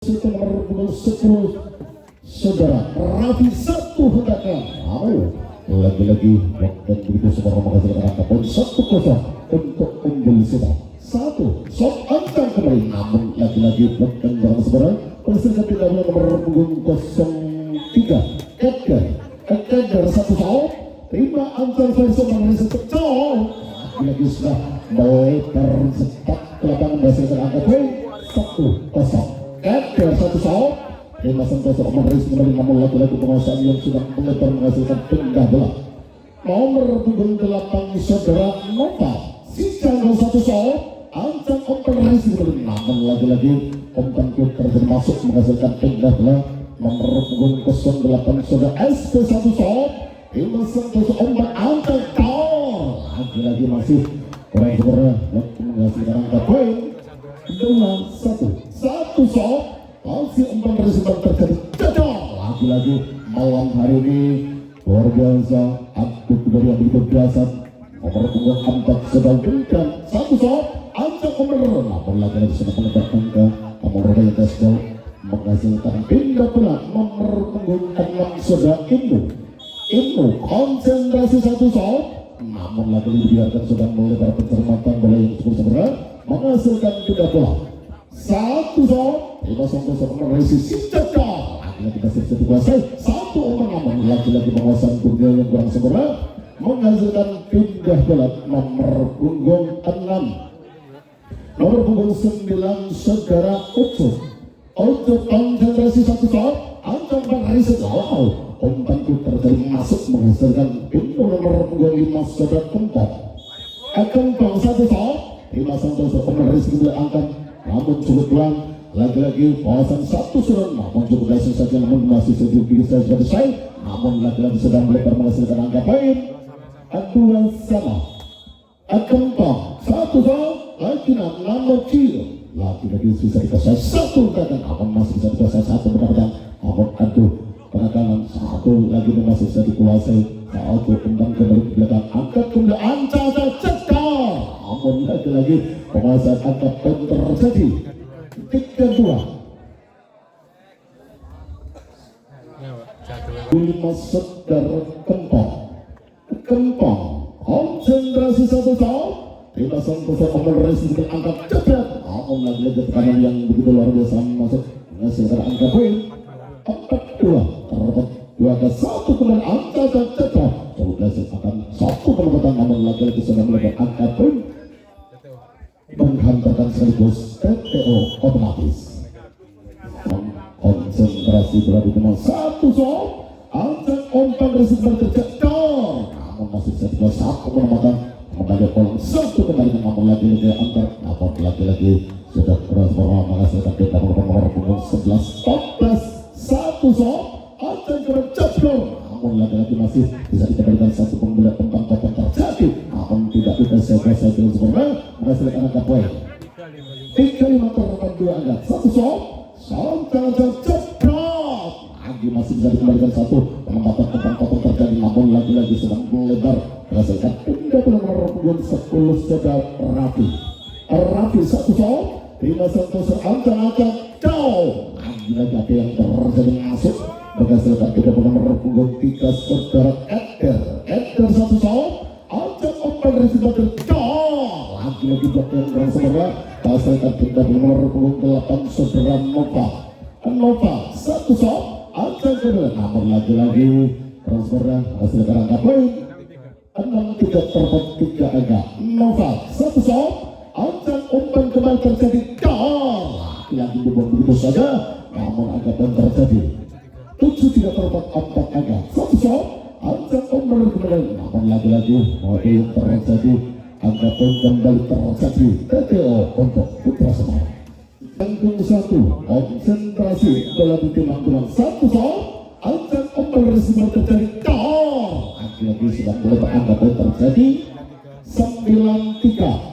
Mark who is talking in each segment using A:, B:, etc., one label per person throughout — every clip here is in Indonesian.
A: Nomor 10 saudara Raffi satu hendaknya lagi-lagi waktu begitu semua menghasilkan angka poin 1-0 untuk unggul kita. Satu sok angka kembali, namun lagi-lagi bukan barang saudara menghasilkan pindahnya nomor punggung 03 Edgar satu sok terima antar versi mengenai pecah lagi sudah melebar cepat ke lapangan menghasilkan angka poin 1-0. Edgar satu saat lima sentosa Maris kembali, namun lagi-lagi penguasaan yang sudah melebar menghasilkan pindah bola. Nomor punggung 8 saudara Nova Sijang satu saat ancang umpan Maris kembali, namun lagi-lagi umpan terjadi masuk menghasilkan pindah bola. Nomor punggung 08 saudara SP satu saat lima sentosa umpan ancang lagi-lagi masih kurang sempurna waktu menghasilkan angka poin 2-1. Satu shot masih umpan resipan terjadi gagal lagi-lagi malam hari ini luar biasa. Aktif dari yang begitu biasa nomor punggung 4 sedang berikan satu shot ancang umpan, namun lagi-lagi sudah menegakkan ke nomor yang tesel menghasilkan pindah bola. Nomor punggung 6 sudah Inu konsentrasi satu shot, namun lagi dibiarkan sudah melebar pencermatan bola yang cukup seberat menghasilkan pindah bola. Satu shot lima sentosa meraih Sijaka lagi-lagi masih bisa dikuasai satu umpan, namun lagi-lagi penguasaan tunggal yang kurang sempurna menghasilkan pindah bola. Nomor punggung 6 nomor punggung 9 saudara Ucup konsentrasi satu shot ancang meraih sejauh umpan terjadi masuk menghasilkan pindah. Nomor punggung 5 saudara Kempang satu shot lima sentosa meraih sebelah angkat, namun cukup pelan. Lagi-lagi kawasan satu surat, namun cukup dasar saja, namun masih sedikit bisa selesai, namun lagi-lagi sedang melebar menghasilkan angka poin. Aduan sama Kempang satu shot lagi namun Cil lagi-lagi bisa dikuasai satu kata, namun masih bisa dikuasai satu mendapatkan, namun penekanan satu lagi masih bisa dikuasai satu tentang kembali ke belakang angkat kembali ancang cekal, namun lagi-lagi penguasaan angkat poin terjadi 3-2. 5 saudara Kempang konsentrasi satu shot lima sentosa meraih angkat cepat, namun lagi-lagi tekanan yang begitu luar biasa masuk menghasilkan angka poin 4-2. terdapat 2-1 kemudian angka cepat berhasil akan satu penempatan, namun lagi-lagi sudah melebar angka poin menghantarkan sekaligus TTO otomatis. Konsentrasi bola dikenal satu shot ancang umpan resisten terjatuh, namun masih bisa dua satu penempatan kembali pola satu kembali, namun lagi-lagi antar, namun lagi-lagi sudah berhasil menghasilkan kita nomor punggung 11 14 satu shot ancang terjatuh, namun lagi-lagi masih bisa dikembalikan satu pembela tentang topan terjadi, namun tidak bisa selesai sempurna menghasilkan angka poin 3-5 terdapat 2 angka satu shot sangat cepat lagi masih bisa dikembalikan satu penempatan tentang topan terjadi, namun lagi-lagi sedang melebar menghasilkan pindah bola. Nomor punggung 10 saudara Raffi satu shot lima sentosa ancang jauh lagi-lagi apa yang terjadi masuk menghasilkan pindah bola. Nomor punggung 3 saudara Edgar satu shot ancang umpan residen terjauh lagi-lagi blok yang kurang sempurna menghasilkan pindah bola. Nomor punggung 8 saudara Nova satu shot ancang kedua, namun lagi-lagi kurang sempurna menghasilkan angka poin 6-3 terdapat 3 angka. Nova satu shot ancang umpan kembali terjadi lagi dibuang begitu saja, namun angka poin terjadi 7-3 terdapat 4 angka satu shot ancang umpan kembali, namun lagi-lagi poin terjadi angka poin kembali terjadi TTO untuk Putra Semarang. Panggung 1 konsentrasi bola ditimang-timang satu shot ancang umpan residen terjadi lagi-lagi sudah mulai angka poin terjadi 9-3.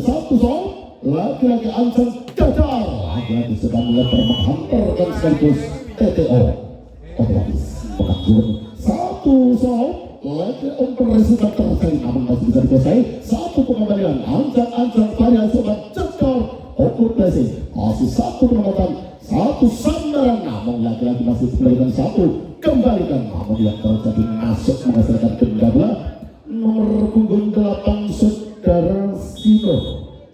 A: Satu shot lagi-lagi ancang gagal lagi-lagi sedang melebar menghantarkan sekaligus TTO otomatis mengatur satu shot lagi umpan residen terjadi, namun masih bisa dikuasai satu pengembalian ancang variasi sobat cekal Okur Blessing masih satu penempatan satu sandaran, namun lagi-lagi masih kembalikan satu kembalikan, namun yang terjadi masuk menghasilkan benda bola nomor punggung 8 saudara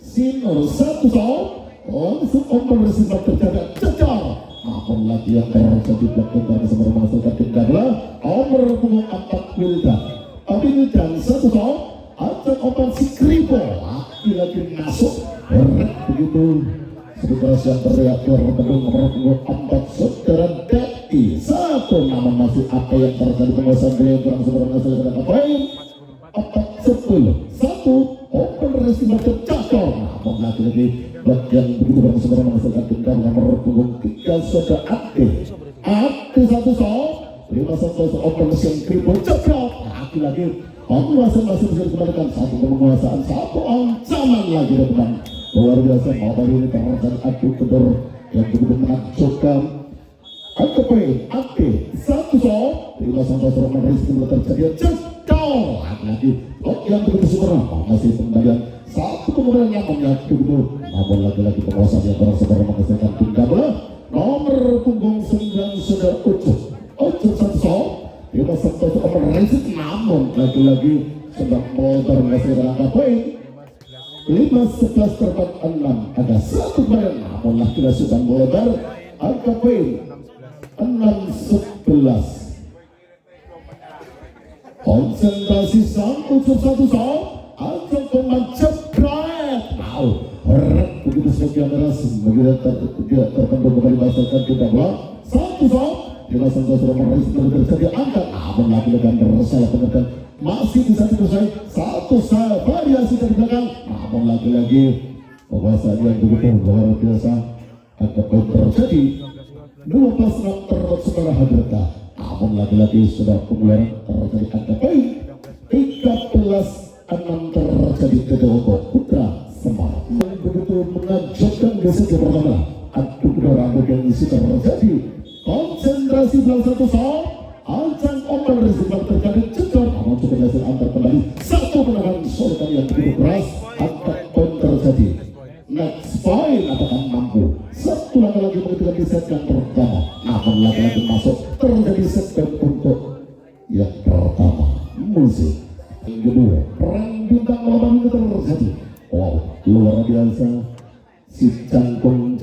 A: Sinor satu soal langsung open receiver terjaga cecar, namun lagi yang terjadi belakang dari semua menghasilkan benda bola nomor punggung 4 Wildan satu soal ajak open si Kripo lagi masuk berat begitu. Sekitar yang teriak bertemu nomor 4 saudara Deki satu, namun masih apa yang terjadi penguasaan beliau kurang sempurna selesai poin 4-10 satu open receiver tercakar, namun lagi-lagi bagian begitu kurang sempurna menghasilkan tinggal nomor punggung 3 saudara Ade satu soal 5-1 open mesin Kripo cakar, lagi-lagi penguasaan masih bisa dikembalikan satu penguasaan satu ancaman lagi teman luar biasa. Mabar ini terjadi adu kedor yang begitu menakjubkan. Angka poin Ade satu soal 5-1 Rizky terjadi cekal lagi yang begitu sempurna masih pembalian satu kemudian yang menyatu begitu, namun lagi-lagi penguasaan yang kurang sempurna menghasilkan tinggal bola nomor punggung 9 saudara Ojo satu soal 5-1 Rizky, namun lagi-lagi sedang melebar menghasilkan angka poin 5-11 terbang 6 ada satu kemarin, namun lagi-lagi sudah melebar angka poin 6-11. Konsentrasi satu soal ajak pemain jebret berat begitu sebagian deras begitu terkendung kembali masakan kita bola satu soal 5-1 terjadi angkat, namun lagi-lagi bersalah pengekan masih bisa selesai satu variasi dari belakang, namun lagi-lagi penguasaan yang begitu luar biasa ada poin terjadi 12 terdapat secara hadirta, namun lagi-lagi sudah pengeluaran terjadi angka poin 13-6 terjadi kedua Putra Semar yang begitu mengejutkan di sisi pertama adu kedua yang isi terjadi konsentrasi belah satu soal ancang open receiver terjadi cekor, namun cukup hasil antar kembali satu penangan solekan yang begitu keras angka poin terjadi next point apakah mampu satu lagi begitu di set yang pertama, namun lagi masuk terjadi set untuk yang pertama musik yang kedua perang bintang malam ini terjadi luar biasa si canggung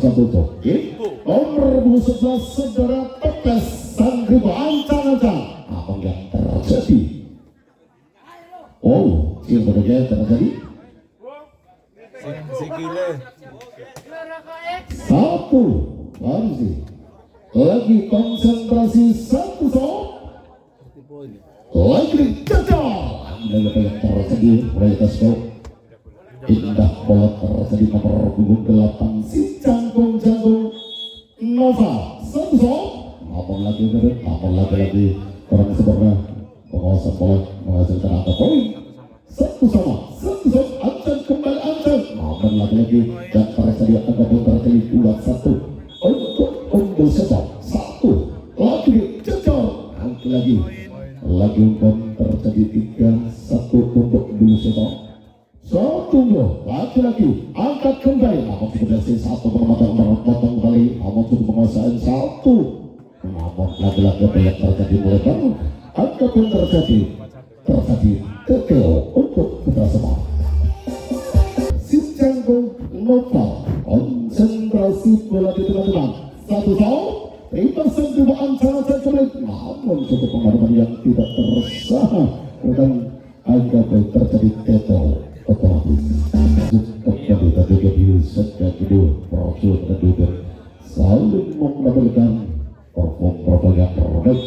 A: satu joki nomor 11 saudara Pepes Sangribo ancang-ancang, apa yang terjadi yang terjadi satu lagi konsentrasi satu soal lagi gagal yang terjadi mereka skor indah bola terjadi nomor punggung 8 si janggung Nova satu soal, namun lagi kurang sempurna penguasaan bola menghasilkan angka poin satu soal ancang kembali namun lagi dan terjadi angka poin terjadi 2-1 untuk unggul satu lagi jejak lagi pun terjadi 3-1 untuk unggul satu lagi angkat kembali, namun sudah satu penempatan potong kembali, namun sudah penguasaan satu, namun lagi yang terjadi mulai angkat pun terjadi TKO untuk Putra Semar. Si Canggung Nova konsentrasi bola di tengah-tengah satu soal 5 cm sangat sulit, namun suatu pengalaman yang tidak tersaha dan angka pun terjadi TKO otomatis. Kembali tadi jadi set kedua profil kedua saling menampilkan perform yang terbaik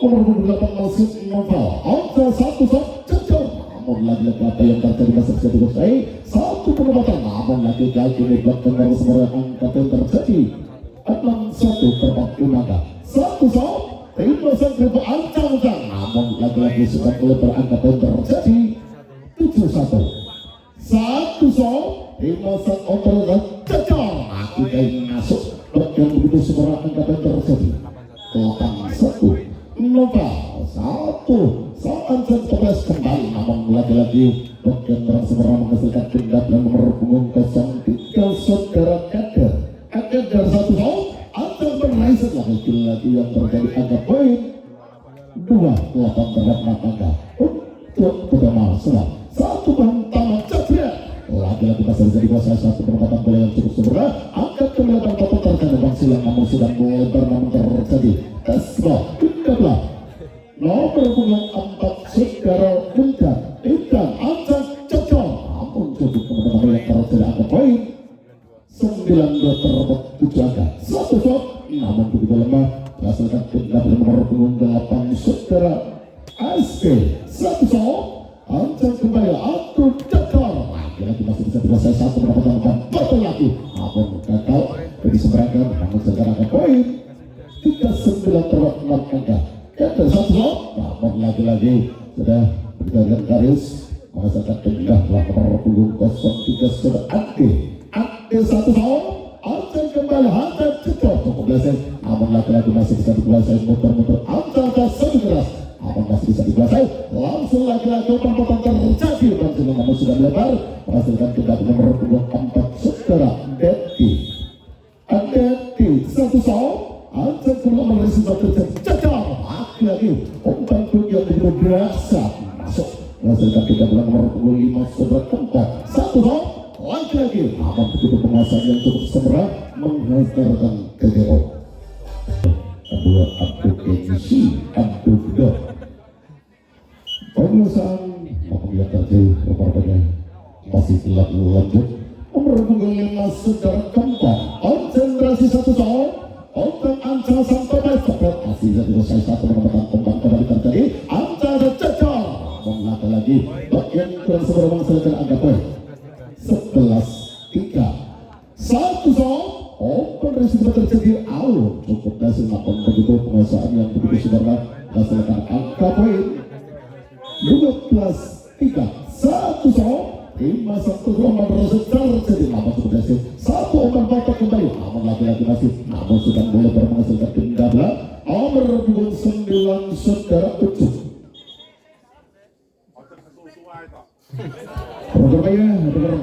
A: nomor 28 masih Nova angka satu cecok, namun lagi-lagi apa yang terjadi masih bisa selesai satu penempatan, namun lagi-lagi di belakang harus semua angka yang terjadi 6-1 terbang Unaka satu soal 5 ancang-ancang, namun lagi-lagi sudah melebar angka yang terjadi 7-1 satu soal 5 otot cecok kita yang masuk yang begitu semua angka yang terjadi 8-1 Nova satu saat terus kembali, namun lagi-lagi bagian terang semua menghasilkan tindak dan nomor punggung 03 satu soal Ancang berhasil lagi yang terjadi angka poin 2-8 terhadap angka untuk pertama selang satu pertama jadinya lagi-lagi masih bisa dikuasai satu penempatan bola yang cukup sempurna angkat ke belakang total terkena bang silang namun sudah melebar namun terjadi esbol 13 nomor punggung 4 saudara Bunda ikan Ancang cocok namun cukup penempatan bola yang terjadi angka poin 9-2 terbit 7 angka satu shot namun begitu lemah menghasilkan tindak nomor punggung 8 saudara SK satu shot Ancang kembali atur cekar lagi masih bisa dikuasai satu mendapatkan betul lagi namun gagal jadi seberangkan namun sekarang angka poin 39 terhadap 6 angka itu satu shot namun lagi-lagi sudah berjalan garis menghasilkan tindak nomor punggung 03 saudara Ade satu shot Ancang kembali hantar cekar cukup berhasil namun lagi-lagi masih bisa dikuasai muter-muter Ancang satu keras namun masih bisa dikuasai langsung lagi-lagi perempuan terjadi dan sebelum namun sudah melebar menghasilkan tindak nomor 24 saudara Adeti satu soal Ancang sebelum menerisi satu terjadi lagi umpan yang begitu biasa masuk menghasilkan tindak nomor 25 saudara Tempat satu soal lagi-lagi namun begitu penguasaan yang cukup sempurna menghasilkan KGO kedua Abdul Kenisi Abdul Fido penguasaan apabila terjadi reporternya masih telah lanjut nomor punggung 5 saudara Kempang konsentrasi satu soal Otak Ancang sampai baik masih bisa selesai satu penempatan Kempang kembali terjadi Ancang cecol namun lagi bagian kurang sebelum menghasilkan angka poin 11-3 satu soal open risiko terjadi alur cukup hasil namun begitu penguasaan yang begitu sederhana menghasilkan angka poin 12-3 satu soal 5-1 nomor terjadi namun cukup hasil satu open batak kembali namun lagi-lagi masih namun sudah boleh menghasilkan tindak nomor punggung 9 saudara Ucup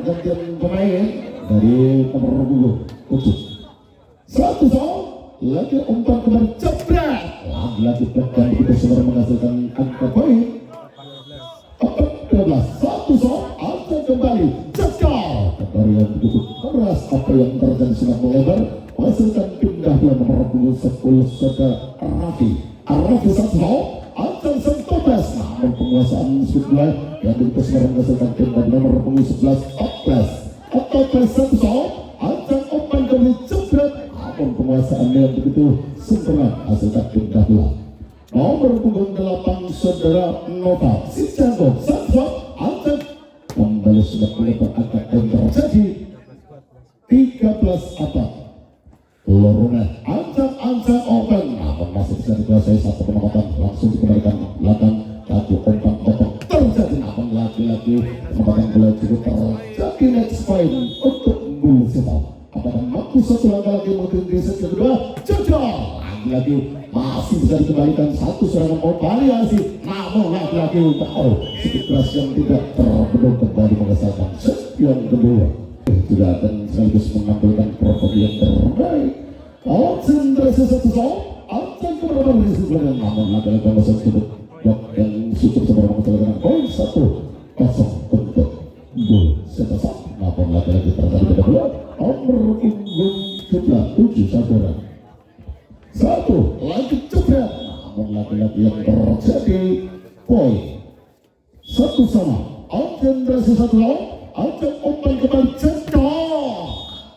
A: gantian pemain dari nomor punggung 7 satu soal lagi umpan kembali jebret lagi belakang begitu sudah menghasilkan angka poin 14 satu soal Ancang kembali cekal dari yang begitu keras apa yang terjadi sudah melebar menghasilkan pindah nomor punggung 10 saudara Arafi satu soal Ancang sentopes namun penguasaan sebelah yang begitu sudah menghasilkan pindah nomor punggung 11 Otopes satu soal Ancang umpan kembali jebret namun penguasaan yang begitu sempurna hasilkan pindah nomor punggung 8 saudara Nova Sijango satu Ancang kembali sudah melebar angka yang terjadi 13 apa lorongnya Ancang open namun masih bisa dikuasai satu penempatan langsung dikembalikan belakang lagi umpan potong terjadi namun lagi-lagi penempatan bola cukup terjadi next point untuk Bulu Setal apakah mampu satu langkah lagi mungkin di set kedua jajal lagi-lagi masih bisa dikembalikan satu serangan variasi namun lagi-lagi sedikit keras yang tidak terbendung kembali mengesalkan set yang kedua tidak akan sekaligus mengampilkan performa yang terbaik konsentrasi satu soal Ancang keberapa berisi belakang namun lagi-lagi masa cukup yang cukup seberapa mengesalkan poin 1-0 untuk Bulu Setal namun lagi-lagi terjadi pada bola nomor punggung 7 saudara satu lagi jebret namun lagi-lagi yang terjadi poin satu sama konsentrasi satu soal Ancang umpan kembali cekal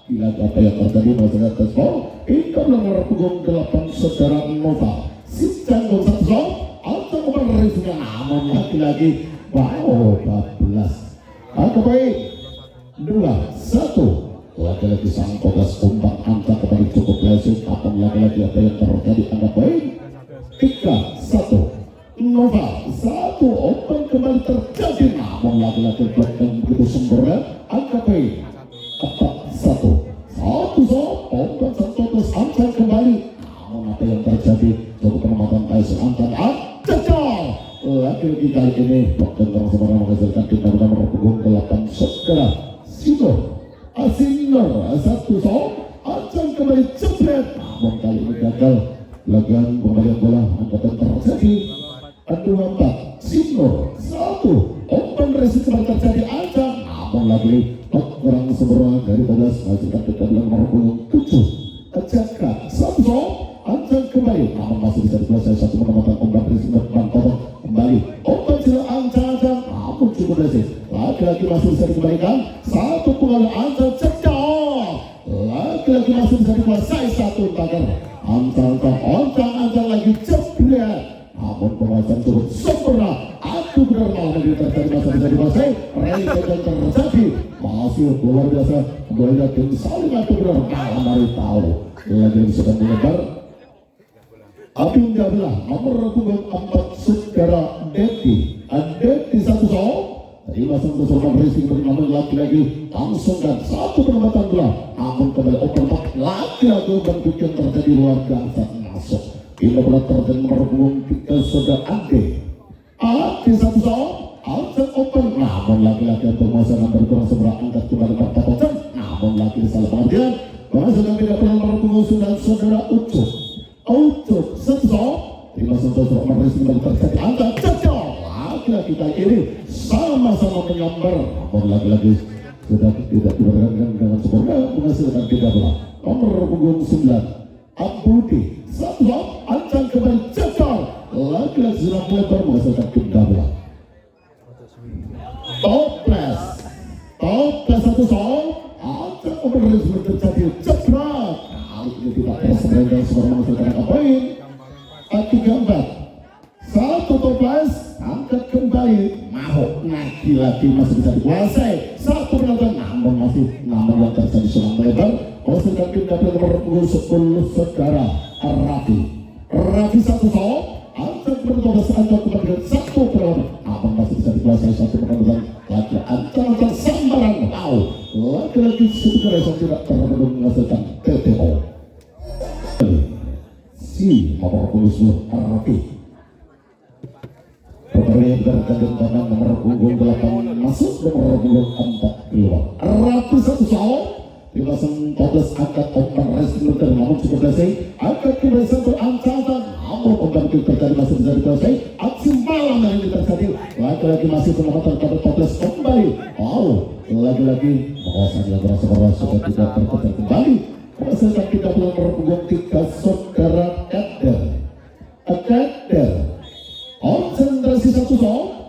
A: gila apa yang terjadi masalah tesbol ikan nomor punggung 8 saudara Nova Sijango satu soal Ancang umpan risiko namun lagi-lagi wow 14 angka baik 2-1 lagi-lagi sang kogas umpan Ancang kembali cukup berhasil namun lagi-lagi apa yang terjadi angka baik 3-1 Nova satu open kembali terjadi namun lagi-lagi blok yang begitu sempurna angka baik 4-1 satu open tertutup Ancang kembali namun apa yang terjadi cukup penempatan Tyson Ancang jajal lagi-lagi kali ini blok yang sempurna menghasilkan tindak nomor punggung 8 saudara Sinor satu Ancang kembali jebret Sudret, namun kali ini gagal. Lagan pembalian bola angkatan terjadi 24 Sinur 1 open resist kembali terjadi Ancang, namun lagi kurang sempurna dari 12 menghasilkan kegaduhan nomor 7 Jaka 1 Ancang kembali, namun masih bisa dikuasai satu penempatan ombak resist dan potong kembali open sila Ancang, namun cukup resist lagi-lagi masih bisa dikembalikan satu pengalaman Ancang cekcok, lagi-lagi masih bisa dikuasai satu tagar Ancang lagi jebret, namun penguasaan cukup sempurna. Aku benar malah menjadi terjadi masa bisa dikuasai. Ray yang terjadi masih luar biasa. Keduanya tim saling aku benar malah mari tahu. Lagi sudah menyebar. Api enggak belah. Nomor punggung 4 saudara Dedi 1-0. Tadi langsung keseluruhan racing namun lagi-lagi langsung kan satu penempatan bola. Namun kembali open box lagi-lagi bentuk yang terjadi luar biasa masuk. Ini bola terjadi nomor punggung 3 saudara Ade 1-0. Ancang open, namun lagi-lagi penguasaan berkurang seberang angkat kembali pertapokan. Namun lagi salah pengertian. Penguasaan tidak pernah nomor punggung 9 saudara Ucup 1-0. Di langsung keseluruhan racing kembali terjadi angkat cocok. Lagi-lagi kali ini sama-sama menyambar, namun lagi-lagi sudah tidak diberangkatkan dengan sempurna menghasilkan 3 bola. Nomor punggung 9 Abudi 1-0. Ancang kembali cekal, lagi-lagi sudah melebar menghasilkan 3 bola. Toples 1-0. Ancang operasi terjadi jebret, kali ini tidak tersebar dan semua menghasilkan angka poin 3-4. Satu toples angkat kembali, mau lagi-lagi masih bisa dikuasai satu penonton, namun yang terjadi selang melebar menghasilkan tim dapil nomor 10 saudara Raffi 1-0. Ancang bertolak angkat kembali dengan satu penonton, namun masih bisa dikuasai satu penonton lagi. Ancang sambaran, lagi-lagi sekedar yang tidak terpenuhi menghasilkan TTO si nomor 10 Raffi. Pertandingan berkandang kanan nomor punggung 8 masuk nomor punggung 4 keluar. Raffi 1-0. Di pasang 14 angkat open wrestling dan namun cukup berhasil. Angkat kembali satu Ancang, namun open kick terjadi masih bisa dikuasai. Aksi malam yang ini terjadi. Lagi-lagi masih penempatan pada 14 kembali. Lagi-lagi penguasaan yang berasa keras sudah tidak terputar kembali. Menghasilkan 3 nomor punggung 3 saudara Kader. Konsentrasi 1-0.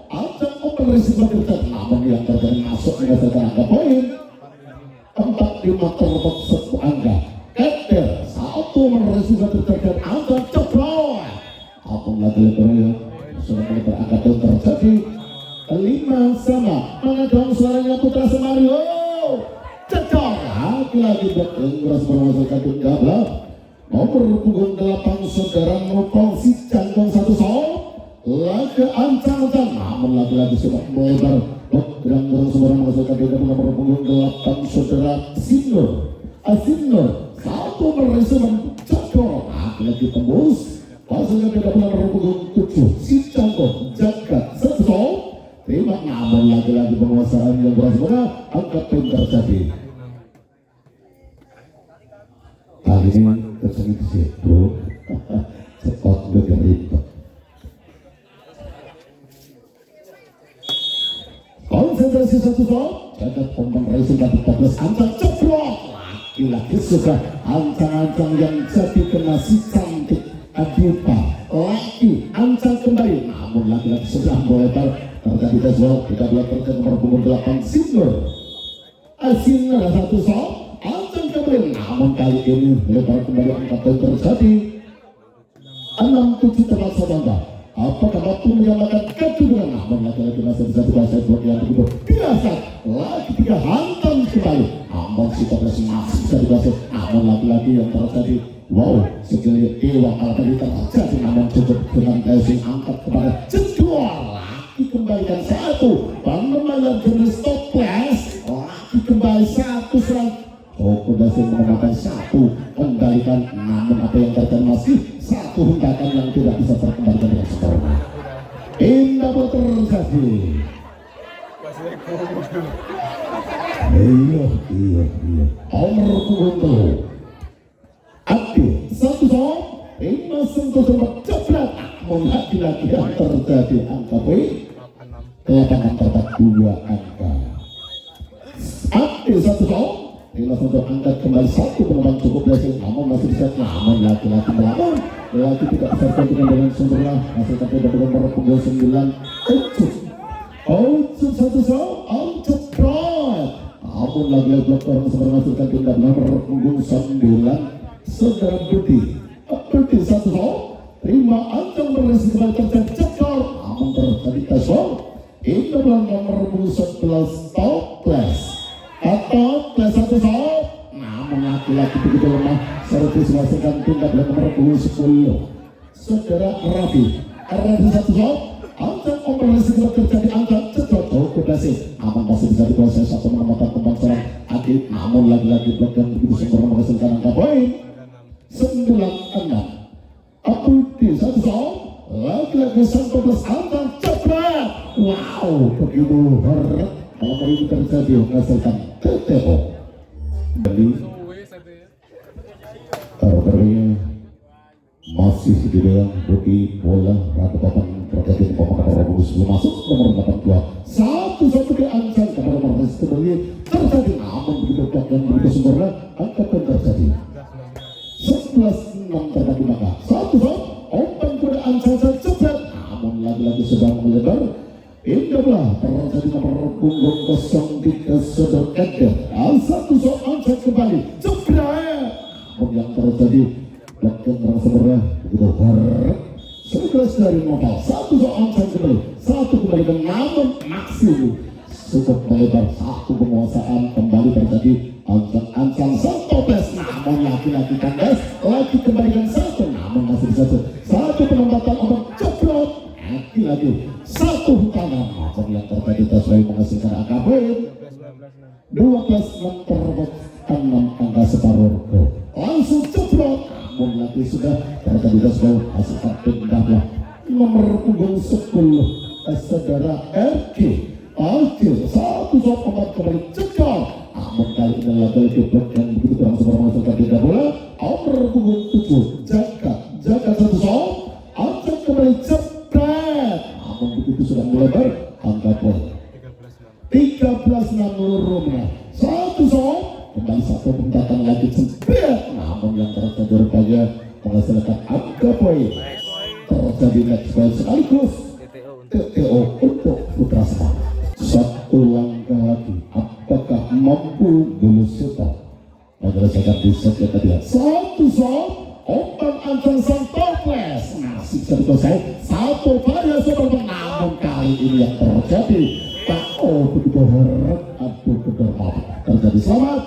A: Ancang open receiver terjadi, namun yang terjadi masuk menghasilkan angka poin 45 terdapat 1 angka. Kader 1 receiver terjadi, Ancang cepat. Apun lagi-lagi sudah mulai berangkat dan terjadi 5 sama. Mengadang suaranya Putra Semario. Cekal lagi-lagi berangkat menghasilkan 13. Nomor punggung 8 saudara Nopal si Jangkong 1-0. Laga Ancang, namun lagi-lagi sudah melebar berang-berang semua menghasilkan tiga nomor punggung 8 saudara Sinur 1 berhasil menjagor, lagi tembus hasilnya tiga nomor punggung 7 si Jangkong Jaga 1-0. Terima, namun lagi-lagi penguasaan yang berhasil angkat poin terjadi. Kali ini tersebut situ cepat bergerak. Konsentrasi 1-0. Jagat ombang racing dapat 14 Ancang ceplok. Lagi-lagi sudah Ancang yang jadi kena si cantik Adita. Lagi Ancang kembali, namun lagi-lagi sudah melebar terjadi deswal. Kita belah terjadi nomor punggung 8 Sinur 1-0. Ancang kembali, namun kali ini melebar kembali angka poin terjadi 6-7 terlalu sebangga. Apakah waktu menyamakan kedua, namun lagi-lagi masih bisa dikuasai blok yang begitu biasa. Lagi 3 hantam kembali, namun si Toples masih bisa dikuasai. Namun lagi-lagi yang terjadi, segelir Iwa kalau tadi terjadi, namun cukup dengan casing angkat kepada kedua. Lagi kembalikan 1 Bang jenis Toples. Lagi kembali 1 serang. Berhasil menambahkan 1 kembalikan, namun apa yang terjadi masih 1 hentakan yang tidak bisa terkembalikan dengan sempurna. Indah terjadi. Iya. Omar punggung 3 Adi satu sob Ima sentuh jebret lagi-lagi yang terjadi angka poin 8 terdapat 2 angka Ade satu sob Inilah untuk angkat kembali satu penumpang cukup berhasil namun masih bisa namun laki-laki melawan laki tidak bisa dengan sempurna masih tapi dapat nomor punggung 9 Ojo satu sob Ojo Pride namun lagi-lagi blok orang menghasilkan tindak nomor punggung 9 Saudara Budi satu sob terima ancang berhasil kembali terjadi cekor namun terjadi tasol itu adalah nomor punggung 11 toples atau plus satu sob namun laki-laki begitu lemah servis menghasilkan tindak nomor punggung 10 Saudara Rafi satu sob ancang berhasil kembali terjadi angka cekor cukup berhasil namun masih bisa dikuasai satu menempatkan kembang serang Adit namun lagi-lagi blok yang begitu sempurna menghasilkan angka poin 96 Abudi satu sob lagi-lagi 11 angka cepet wow begitu berat nomor ini terjadi menghasilkan TTO jadi referee masih di dalam bodi bola rata papan terjadi pemakan bonus belum masuk nomor 82 satu ke angka kepada nomor kembali terjadi namun begitu blok yang begitu sempurna angka pun terjadi 11-6 terjadi maka satu sob open kuda angsa cepet namun lagi-lagi sedang melebar indahlah terjadi nomor punggung 03 Saudara Kader satu sob angsa kembali cepet namun yang terjadi belakang terang sempurna begitu berat 11 dari modal satu sob angsa kembali satu kembali ke namun maksimum cukup melebar satu penguasaan kembali terjadi ancang toples namun laki-laki kandas lagi kembalikan satu namun masih bisa satu penempatan obat ceplok lagi satu tangan namun yang terjadi sesuai menghasilkan angka poin 12 terdapat 6 angka separuh langsung ceplok namun lagi sudah terjadi sesuai hasilkan pindahlah nomor punggung 10 Saudara RK akhir satu sob obat kembali cekal namun kali ini lagi blok yang begitu kurang sempurna menghasilkan tiga bola nomor punggung 7 jaga satu sob angkat kembali cepet namun begitu sudah melebar angka poin 13-6 lurumnya satu sob kembali satu pembatan lagi cepet namun yang terjadi rupanya menghasilkan angka poin terjadi next point sekaligus TTO untuk Putra Semar satu langkah lagi apakah mampu Belusita menyelesaikan di set yang kedua satu sob open ancang sang toples masih satu variasi namun kali ini yang terjadi begitu berat aduh terjadi selamat